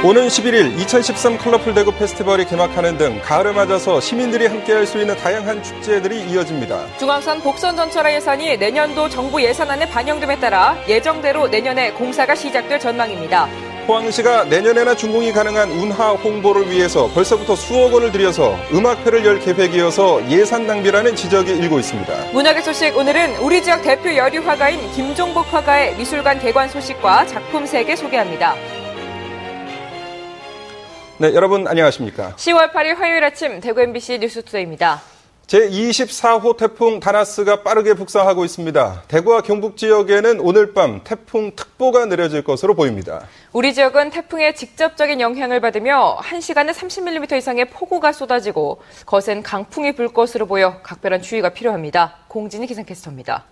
오는 11일 2013 컬러풀 대구 페스티벌이 개막하는 등 가을을 맞아서 시민들이 함께할 수 있는 다양한 축제들이 이어집니다. 중앙선 복선전철화 예산이 내년도 정부 예산안에 반영됨에 따라 예정대로 내년에 공사가 시작될 전망입니다. 포항시가 내년에나 준공이 가능한 운하 홍보를 위해서 벌써부터 수억 원을 들여서 음악회를 열 계획이어서 예산 낭비라는 지적이 일고 있습니다. 문학의 소식, 오늘은 우리 지역 대표 여류 화가인 김종복 화가의 미술관 개관 소식과 작품 3개 소개합니다. 네, 여러분 안녕하십니까? 10월 8일 화요일 아침 대구 MBC 뉴스투데이입니다. 제24호 태풍 다나스가 빠르게 북상하고 있습니다. 대구와 경북 지역에는 오늘 밤 태풍 특보가 내려질 것으로 보입니다. 우리 지역은 태풍의 직접적인 영향을 받으며 1시간에 30mm 이상의 폭우가 쏟아지고 거센 강풍이 불 것으로 보여 각별한 주의가 필요합니다. 공진희 기상캐스터입니다.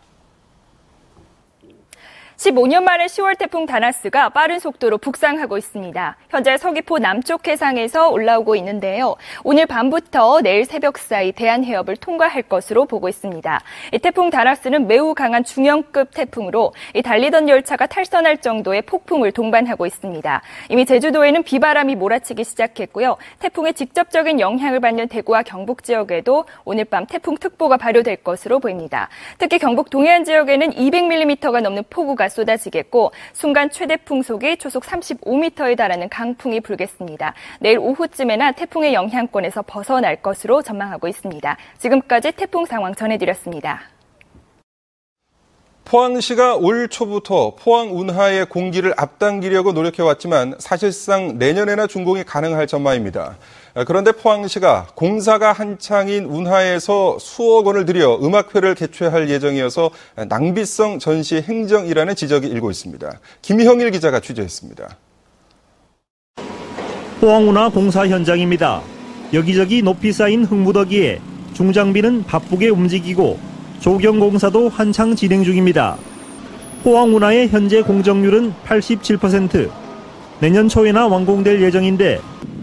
15년 만에 10월 태풍 다나스가 빠른 속도로 북상하고 있습니다. 현재 서귀포 남쪽 해상에서 올라오고 있는데요. 오늘 밤부터 내일 새벽 사이 대한해협을 통과할 것으로 보고 있습니다. 이 태풍 다나스는 매우 강한 중형급 태풍으로 달리던 열차가 탈선할 정도의 폭풍을 동반하고 있습니다. 이미 제주도에는 비바람이 몰아치기 시작했고요. 태풍의 직접적인 영향을 받는 대구와 경북 지역에도 오늘 밤 태풍 특보가 발효될 것으로 보입니다. 특히 경북 동해안 지역에는 200mm가 넘는 폭우가 쏟아지겠고 순간 최대 풍속이 초속 35m에 달하는 강풍이 불겠습니다. 내일 오후쯤에나 태풍의 영향권에서 벗어날 것으로 전망하고 있습니다. 지금까지 태풍 상황 전해드렸습니다. 포항시가 올 초부터 포항 운하의 공기를 앞당기려고 노력해왔지만 사실상 내년에나 준공이 가능할 전망입니다. 그런데 포항시가 공사가 한창인 운하에서 수억 원을 들여 음악회를 개최할 예정이어서 낭비성 전시 행정이라는 지적이 일고 있습니다. 김형일 기자가 취재했습니다. 포항운하 공사 현장입니다. 여기저기 높이 쌓인 흙무더기에 중장비는 바쁘게 움직이고 조경공사도 한창 진행 중입니다. 포항운하의 현재 공정률은 87%. 내년 초에나 완공될 예정인데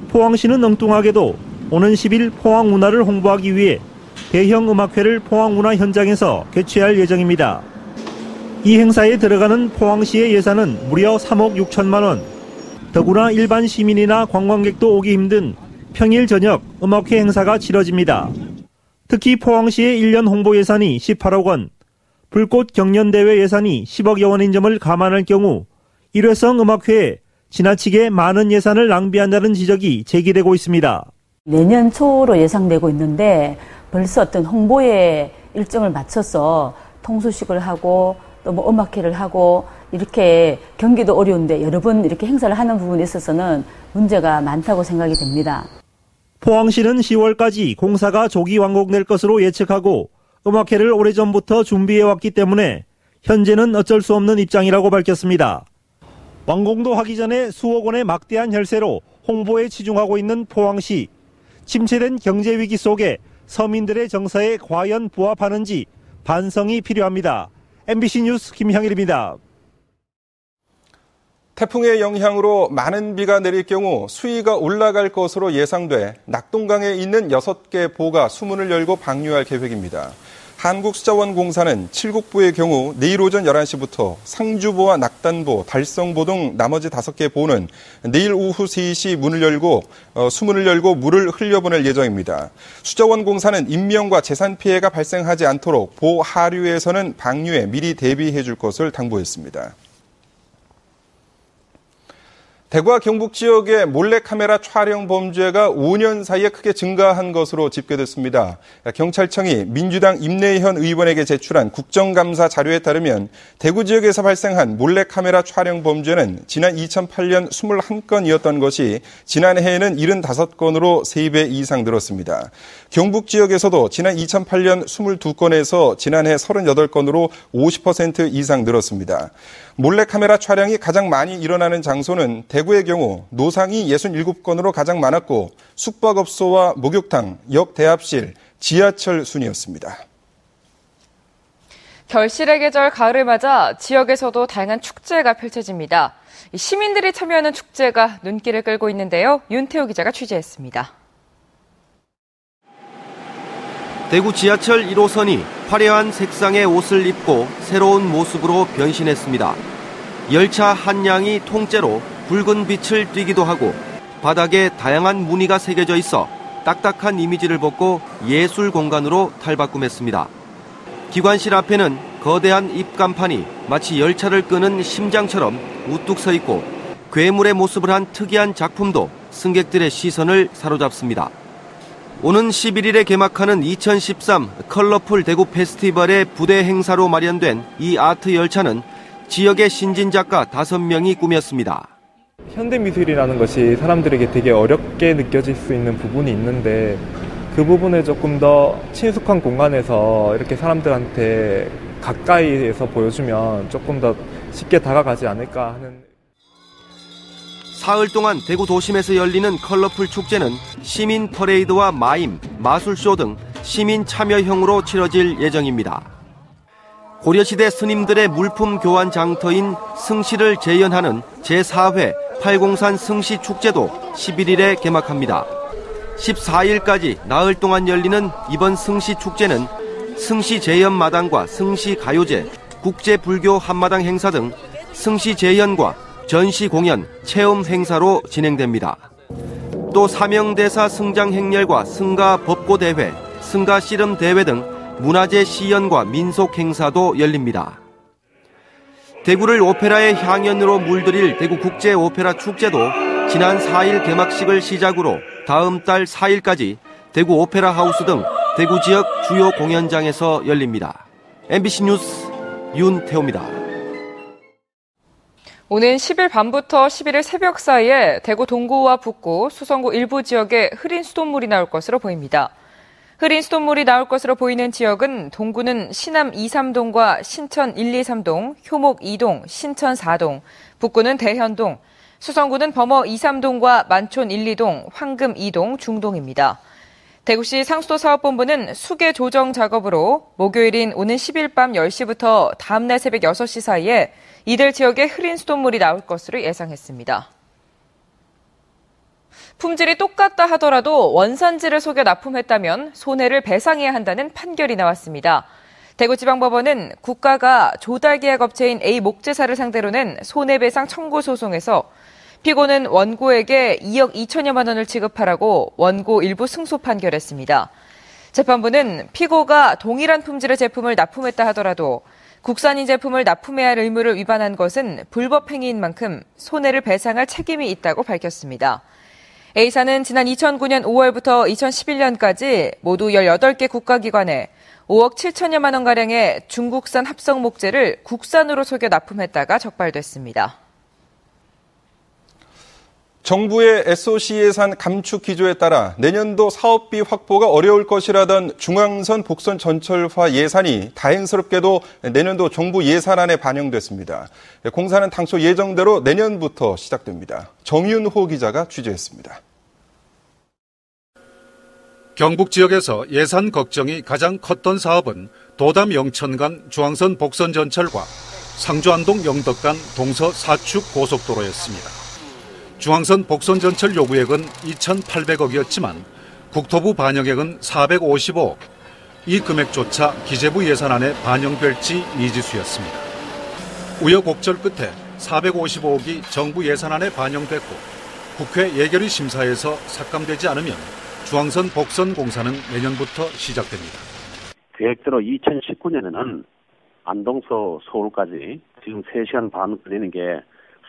포항시는 엉뚱하게도 오는 10일 포항운하를 홍보하기 위해 대형 음악회를 포항운하 현장에서 개최할 예정입니다. 이 행사에 들어가는 포항시의 예산은 무려 3억 6천만 원. 더구나 일반 시민이나 관광객도 오기 힘든 평일 저녁 음악회 행사가 치러집니다. 특히 포항시의 1년 홍보 예산이 18억 원, 불꽃 경연대회 예산이 10억여 원인 점을 감안할 경우 일회성 음악회에 지나치게 많은 예산을 낭비한다는 지적이 제기되고 있습니다. 내년 초로 예상되고 있는데 벌써 어떤 홍보에 일정을 맞춰서 통수식을 하고 또 뭐 음악회를 하고 이렇게 경기도 어려운데 여러 번 이렇게 행사를 하는 부분에 있어서는 문제가 많다고 생각이 됩니다. 포항시는 10월까지 공사가 조기 완공될 것으로 예측하고 음악회를 오래전부터 준비해왔기 때문에 현재는 어쩔 수 없는 입장이라고 밝혔습니다. 완공도 하기 전에 수억 원의 막대한 혈세로 홍보에 치중하고 있는 포항시. 침체된 경제 위기 속에 서민들의 정서에 과연 부합하는지 반성이 필요합니다. MBC 뉴스 김형일입니다. 태풍의 영향으로 많은 비가 내릴 경우 수위가 올라갈 것으로 예상돼 낙동강에 있는 6개 보가 수문을 열고 방류할 계획입니다. 한국수자원공사는 7국보의 경우 내일 오전 11시부터 상주보와 낙단보, 달성보 등 나머지 5개 보는 내일 오후 3시 문을 열고 수문을 열고 물을 흘려보낼 예정입니다. 수자원공사는 인명과 재산 피해가 발생하지 않도록 보 하류에서는 방류에 미리 대비해 줄 것을 당부했습니다. 대구와 경북 지역의 몰래카메라 촬영 범죄가 5년 사이에 크게 증가한 것으로 집계됐습니다. 경찰청이 민주당 임내현 의원에게 제출한 국정감사 자료에 따르면 대구 지역에서 발생한 몰래카메라 촬영 범죄는 지난 2008년 21건이었던 것이 지난해에는 75건으로 3배 이상 늘었습니다. 경북 지역에서도 지난 2008년 22건에서 지난해 38건으로 50% 이상 늘었습니다. 몰래카메라 촬영이 가장 많이 일어나는 장소는 대구의 경우 노상이 67건으로 가장 많았고 숙박업소와 목욕탕, 역대합실, 지하철 순이었습니다. 결실의 계절 가을을 맞아 지역에서도 다양한 축제가 펼쳐집니다. 시민들이 참여하는 축제가 눈길을 끌고 있는데요. 윤태호 기자가 취재했습니다. 대구 지하철 1호선이 화려한 색상의 옷을 입고 새로운 모습으로 변신했습니다. 열차 한 양이 통째로 붉은 빛을 띠기도 하고 바닥에 다양한 무늬가 새겨져 있어 딱딱한 이미지를 벗고 예술 공간으로 탈바꿈했습니다. 기관실 앞에는 거대한 입간판이 마치 열차를 끄는 심장처럼 우뚝 서 있고 괴물의 모습을 한 특이한 작품도 승객들의 시선을 사로잡습니다. 오는 11일에 개막하는 2013 컬러풀 대구 페스티벌의 부대 행사로 마련된 이 아트 열차는 지역의 신진 작가 5명이 꾸몄습니다. 현대미술이라는 것이 사람들에게 되게 어렵게 느껴질 수 있는 부분이 있는데 그 부분을 조금 더 친숙한 공간에서 이렇게 사람들한테 가까이에서 보여주면 조금 더 쉽게 다가가지 않을까 하는. 사흘 동안 대구 도심에서 열리는 컬러풀 축제는 시민 퍼레이드와 마임, 마술쇼 등 시민 참여형으로 치러질 예정입니다. 고려시대 스님들의 물품 교환 장터인 승시를 재현하는 제4회 팔공산 승시축제도 11일에 개막합니다. 14일까지 나흘 동안 열리는 이번 승시축제는 승시재현마당과 승시가요제, 국제불교 한마당 행사 등 승시재현과 전시공연, 체험 행사로 진행됩니다. 또 사명대사 승장행렬과 승가법고대회, 승가씨름대회 등 문화재 시연과 민속 행사도 열립니다. 대구를 오페라의 향연으로 물들일 대구국제오페라 축제도 지난 4일 개막식을 시작으로 다음 달 4일까지 대구 오페라 하우스 등 대구 지역 주요 공연장에서 열립니다. MBC 뉴스 윤태호입니다. 오는 10일 밤부터 11일 새벽 사이에 대구 동구와 북구, 수성구 일부 지역에 흐린 수돗물이 나올 것으로 보입니다. 흐린 수돗물이 나올 것으로 보이는 지역은 동구는 신암 2, 3동과 신천 1, 2, 3동, 효목 2동, 신천 4동, 북구는 대현동, 수성구는 범어 2, 3동과 만촌 1, 2동, 황금 2동, 중동입니다. 대구시 상수도 사업본부는 수계 조정 작업으로 목요일인 오는 10일 밤 10시부터 다음날 새벽 6시 사이에 이들 지역에 흐린 수돗물이 나올 것으로 예상했습니다. 품질이 똑같다 하더라도 원산지를 속여 납품했다면 손해를 배상해야 한다는 판결이 나왔습니다. 대구지방법원은 국가가 조달계약업체인 A 목재사를 상대로 낸 손해배상 청구 소송에서 피고는 원고에게 2억 2천여만 원을 지급하라고 원고 일부 승소 판결했습니다. 재판부는 피고가 동일한 품질의 제품을 납품했다 하더라도 국산인 제품을 납품해야 할 의무를 위반한 것은 불법 행위인 만큼 손해를 배상할 책임이 있다고 밝혔습니다. A사는 지난 2009년 5월부터 2011년까지 모두 18개 국가기관에 5억 7천여만 원가량의 중국산 합성 목재를 국산으로 속여 납품했다가 적발됐습니다. 정부의 SOC 예산 감축 기조에 따라 내년도 사업비 확보가 어려울 것이라던 중앙선 복선 전철화 예산이 다행스럽게도 내년도 정부 예산안에 반영됐습니다. 공사는 당초 예정대로 내년부터 시작됩니다. 정윤호 기자가 취재했습니다. 경북 지역에서 예산 걱정이 가장 컸던 사업은 도담 영천간 중앙선 복선 전철과 상주 안동 영덕 간 동서 사축 고속도로였습니다. 중앙선 복선 전철 요구액은 2,800억이었지만 국토부 반영액은 455억. 이 금액조차 기재부 예산안에 반영될지 미지수였습니다. 우여곡절 끝에 455억이 정부 예산안에 반영됐고 국회 예결위 심사에서 삭감되지 않으면 중앙선 복선 공사는 내년부터 시작됩니다. 계획대로 2019년에는 안동서 서울까지 지금 3시간 반 걸리는 게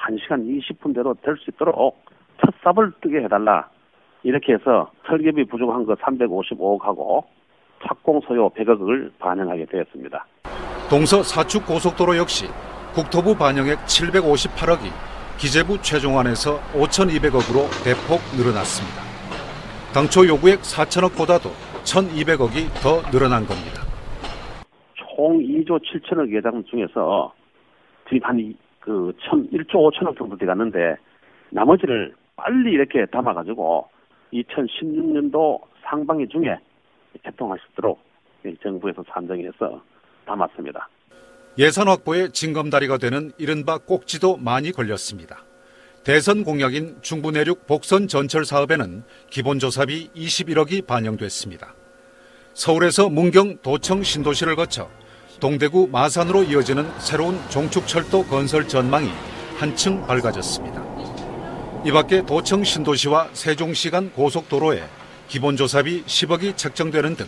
1시간 20분대로 될 수 있도록 첫 삽을 뜨게 해달라. 이렇게 해서 설계비 부족한 거 355억하고 착공 소요 100억을 반영하게 되었습니다. 동서 사축 고속도로 역시 국토부 반영액 758억이 기재부 최종안에서 5,200억으로 대폭 늘어났습니다. 당초 요구액 4천억보다도 1,200억이 더 늘어난 겁니다. 총 2조 7천억 예산 중에서 지금 한 1조 5천억 정도 돼갔는데 나머지를 빨리 이렇게 담아가지고 2016년도 상반기 중에 개통할 수 있도록 정부에서 산정해서 담았습니다. 예산 확보의 징검다리가 되는 이른바 꼭지도 많이 걸렸습니다. 대선 공약인 중부내륙 복선 전철 사업에는 기본조사비 21억이 반영됐습니다. 서울에서 문경 도청 신도시를 거쳐 동대구 마산으로 이어지는 새로운 종축철도 건설 전망이 한층 밝아졌습니다. 이 밖에 도청 신도시와 세종시 간 고속도로에 기본조사비 10억이 책정되는 등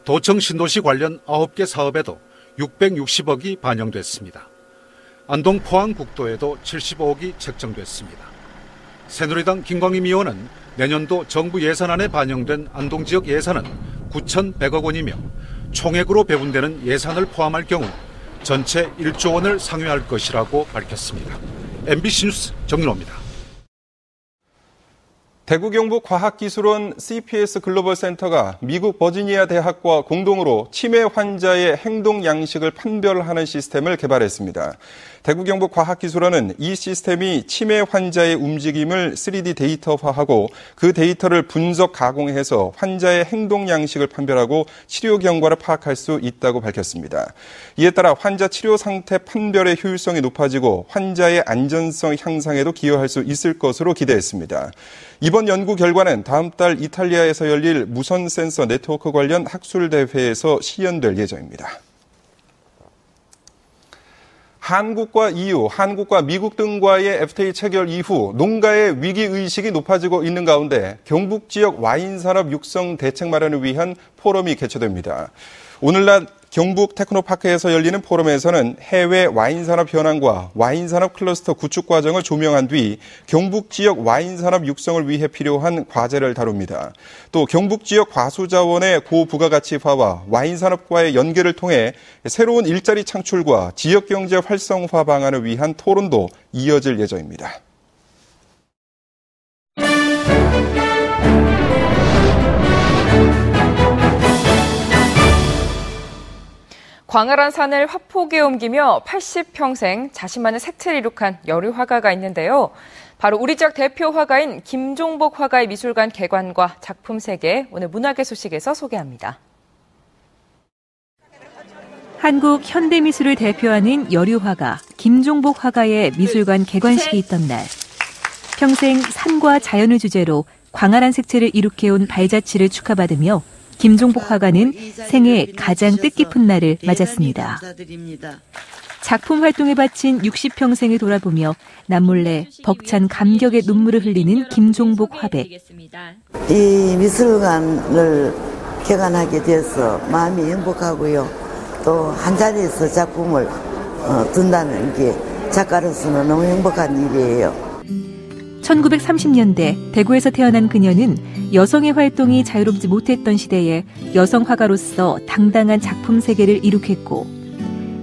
도청 신도시 관련 9개 사업에도 660억이 반영됐습니다. 안동 포항 국도에도 75억이 책정됐습니다. 새누리당 김광임 의원은 내년도 정부 예산안에 반영된 안동 지역 예산은 9,100억 원이며 총액으로 배분되는 예산을 포함할 경우 전체 1조 원을 상회할 것이라고 밝혔습니다. MBC 뉴스 정윤호입니다. 대구 경북 과학기술원 CPS 글로벌 센터가 미국 버지니아 대학과 공동으로 치매 환자의 행동 양식을 판별하는 시스템을 개발했습니다. 대구 경북 과학기술원은 이 시스템이 치매 환자의 움직임을 3D 데이터화하고 그 데이터를 분석 가공해서 환자의 행동 양식을 판별하고 치료 경과를 파악할 수 있다고 밝혔습니다. 이에 따라 환자 치료 상태 판별의 효율성이 높아지고 환자의 안전성 향상에도 기여할 수 있을 것으로 기대했습니다. 이번 연구 결과는 다음 달 이탈리아에서 열릴 무선 센서 네트워크 관련 학술대회에서 시연될 예정입니다. 한국과 EU, 한국과 미국 등과의 FTA 체결 이후 농가의 위기의식이 높아지고 있는 가운데 경북 지역 와인 산업 육성 대책 마련을 위한 포럼이 개최됩니다. 오늘 낮 경북 테크노파크에서 열리는 포럼에서는 해외 와인 산업 현황과 와인 산업 클러스터 구축 과정을 조명한 뒤 경북 지역 와인 산업 육성을 위해 필요한 과제를 다룹니다. 또 경북 지역 과수자원의 고부가가치화와 와인 산업과의 연계를 통해 새로운 일자리 창출과 지역 경제 활성화 방안을 위한 토론도 이어질 예정입니다. 광활한 산을 화폭에 옮기며 80평생 자신만의 색채를 이룩한 여류 화가가 있는데요. 바로 우리 지역 대표 화가인 김종복 화가의 미술관 개관과 작품 세계, 오늘 문화계 소식에서 소개합니다. 한국 현대미술을 대표하는 여류 화가 김종복 화가의 미술관 개관식이 있던 날, 평생 산과 자연을 주제로 광활한 색채를 이룩해온 발자취를 축하받으며 김종복 화가는 생애 가장 뜻깊은 날을 맞았습니다. 작품 활동에 바친 60평생을 돌아보며 남몰래 벅찬 감격의 눈물을 흘리는 김종복 화백. 이 미술관을 개관하게 돼서 마음이 행복하고요. 또 한자리에서 작품을 둔다는 게 작가로서는 너무 행복한 일이에요. 1930년대 대구에서 태어난 그녀는 여성의 활동이 자유롭지 못했던 시대에 여성 화가로서 당당한 작품 세계를 이룩했고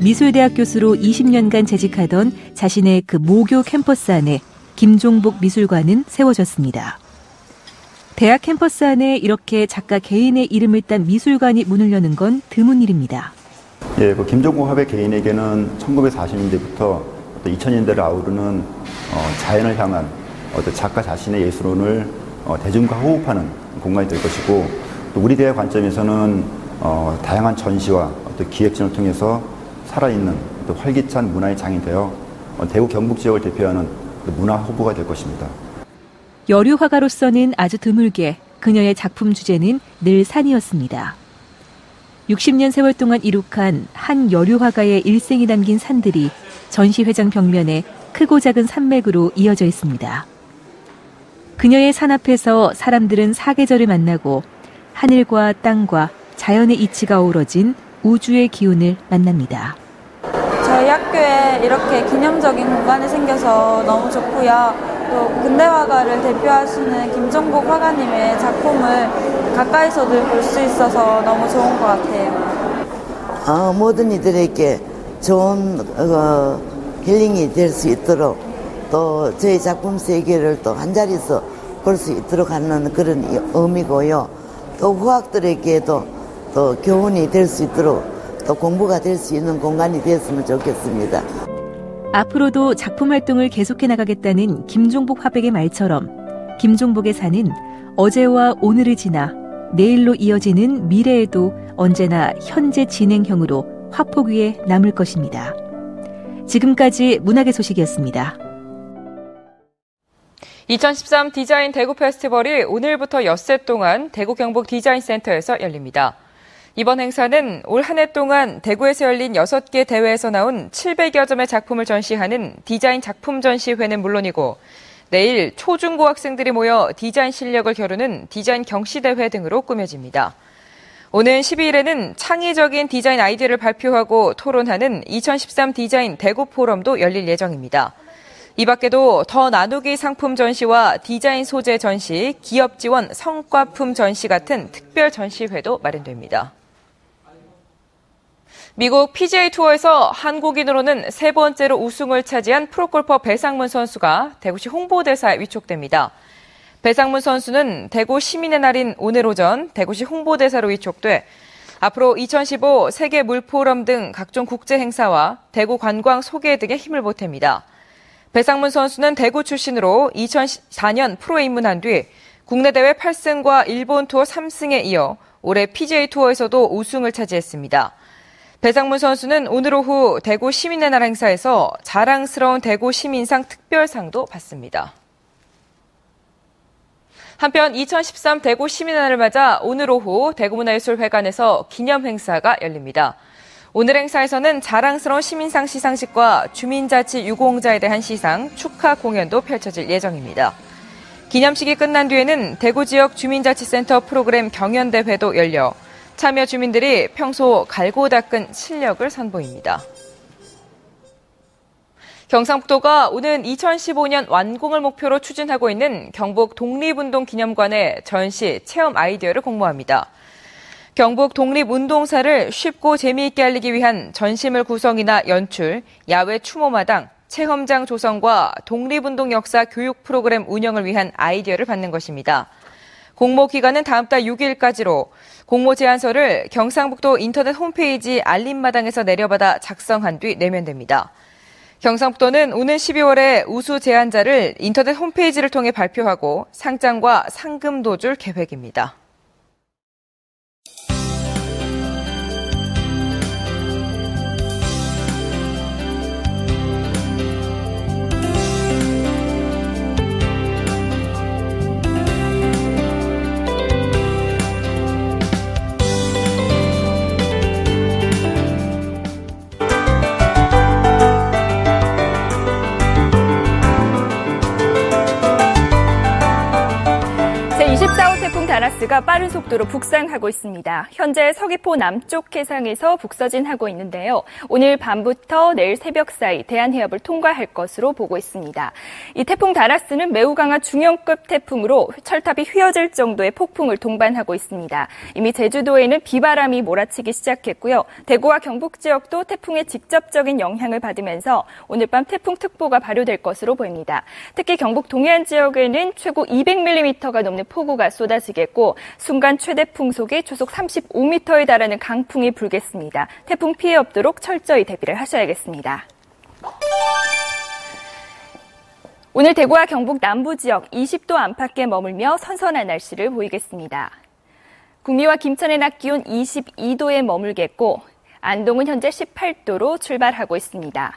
미술대학 교수로 20년간 재직하던 자신의 그 모교 캠퍼스 안에 김종복 미술관은 세워졌습니다. 대학 캠퍼스 안에 이렇게 작가 개인의 이름을 딴 미술관이 문을 여는 건 드문 일입니다. 예, 김종복 화백 개인에게는 1940년대부터 2000년대를 아우르는 자연을 향한 작가 자신의 예술론을 대중과 호흡하는 공간이 될 것이고, 또 우리 대의 관점에서는 다양한 전시와 기획전을 통해서 살아있는 활기찬 문화의 장이 되어 대구 경북 지역을 대표하는 문화 허브가 될 것입니다. 여류 화가로서는 아주 드물게 그녀의 작품 주제는 늘 산이었습니다. 60년 세월 동안 이룩한 한 여류 화가의 일생이 담긴 산들이 전시회장 벽면에 크고 작은 산맥으로 이어져 있습니다. 그녀의 산 앞에서 사람들은 사계절을 만나고 하늘과 땅과 자연의 이치가 어우러진 우주의 기운을 만납니다. 저희 학교에 이렇게 기념적인 공간이 생겨서 너무 좋고요. 또 근대화가를 대표하시는 김종복 화가님의 작품을 가까이서도 볼 수 있어서 너무 좋은 것 같아요. 모든 이들에게 좋은 힐링이 될 수 있도록 또 저희 작품 세계를 또 한자리에서 볼 수 있도록 하는 그런 의미고요. 또 후학들에게도 또 교훈이 될 수 있도록 또 공부가 될 수 있는 공간이 되었으면 좋겠습니다. 앞으로도 작품 활동을 계속해 나가겠다는 김종복 화백의 말처럼 김종복의 산은 어제와 오늘을 지나 내일로 이어지는 미래에도 언제나 현재 진행형으로 화폭 위에 남을 것입니다. 지금까지 문화계 소식이었습니다. 2013 디자인 대구 페스티벌이 오늘부터 엿새 동안 대구 경북 디자인센터에서 열립니다. 이번 행사는 올 한 해 동안 대구에서 열린 6개 대회에서 나온 700여 점의 작품을 전시하는 디자인 작품 전시회는 물론이고 내일 초중고 학생들이 모여 디자인 실력을 겨루는 디자인 경시대회 등으로 꾸며집니다. 오는 12일에는 창의적인 디자인 아이디어를 발표하고 토론하는 2013 디자인 대구 포럼도 열릴 예정입니다. 이 밖에도 더 나누기 상품 전시와 디자인 소재 전시, 기업 지원 성과품 전시 같은 특별 전시회도 마련됩니다. 미국 PGA 투어에서 한국인으로는 세 번째로 우승을 차지한 프로골퍼 배상문 선수가 대구시 홍보대사에 위촉됩니다. 배상문 선수는 대구 시민의 날인 오늘 오전 대구시 홍보대사로 위촉돼 앞으로 2015 세계 물포럼 등 각종 국제 행사와 대구 관광 소개 등에 힘을 보탭니다. 배상문 선수는 대구 출신으로 2004년 프로에 입문한 뒤 국내 대회 8승과 일본 투어 3승에 이어 올해 PGA 투어에서도 우승을 차지했습니다. 배상문 선수는 오늘 오후 대구 시민의 날 행사에서 자랑스러운 대구 시민상 특별상도 받습니다. 한편 2013 대구 시민의 날을 맞아 오늘 오후 대구문화예술회관에서 기념 행사가 열립니다. 오늘 행사에서는 자랑스러운 시민상 시상식과 주민자치 유공자에 대한 시상, 축하 공연도 펼쳐질 예정입니다. 기념식이 끝난 뒤에는 대구 지역 주민자치센터 프로그램 경연대회도 열려 참여 주민들이 평소 갈고 닦은 실력을 선보입니다. 경상북도가 오는 2015년 완공을 목표로 추진하고 있는 경북 독립운동기념관의 전시, 체험 아이디어를 공모합니다. 경북 독립운동사를 쉽고 재미있게 알리기 위한 전시물 구성이나 연출, 야외 추모마당, 체험장 조성과 독립운동 역사 교육 프로그램 운영을 위한 아이디어를 받는 것입니다. 공모 기간은 다음 달 6일까지로 공모 제안서를 경상북도 인터넷 홈페이지 알림마당에서 내려받아 작성한 뒤 내면 됩니다. 경상북도는 오는 12월에 우수 제안자를 인터넷 홈페이지를 통해 발표하고 상장과 상금도 줄 계획입니다. 다나스가 빠른 속도로 북상하고 있습니다. 현재 서귀포 남쪽 해상에서 북서진하고 있는데요. 오늘 밤부터 내일 새벽 사이 대한해협을 통과할 것으로 보고 있습니다. 이 태풍 다나스는 매우 강한 중형급 태풍으로 철탑이 휘어질 정도의 폭풍을 동반하고 있습니다. 이미 제주도에는 비바람이 몰아치기 시작했고요. 대구와 경북 지역도 태풍의 직접적인 영향을 받으면서 오늘 밤 태풍특보가 발효될 것으로 보입니다. 특히 경북 동해안 지역에는 최고 200mm가 넘는 폭우가 쏟아지겠고 순간 최대 풍속이 초속 35m에 달하는 강풍이 불겠습니다. 태풍 피해 없도록 철저히 대비를 하셔야겠습니다. 오늘 대구와 경북 남부 지역 20도 안팎에 머물며 선선한 날씨를 보이겠습니다. 구미와 김천의 낮 기온 22도에 머물겠고 안동은 현재 18도로 출발하고 있습니다.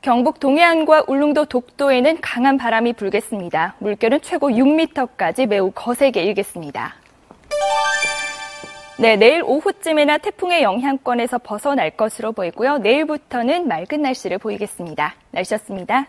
경북 동해안과 울릉도 독도에는 강한 바람이 불겠습니다. 물결은 최고 6m까지 매우 거세게 일겠습니다. 내일 오후쯤에나 태풍의 영향권에서 벗어날 것으로 보이고요. 내일부터는 맑은 날씨를 보이겠습니다. 날씨였습니다.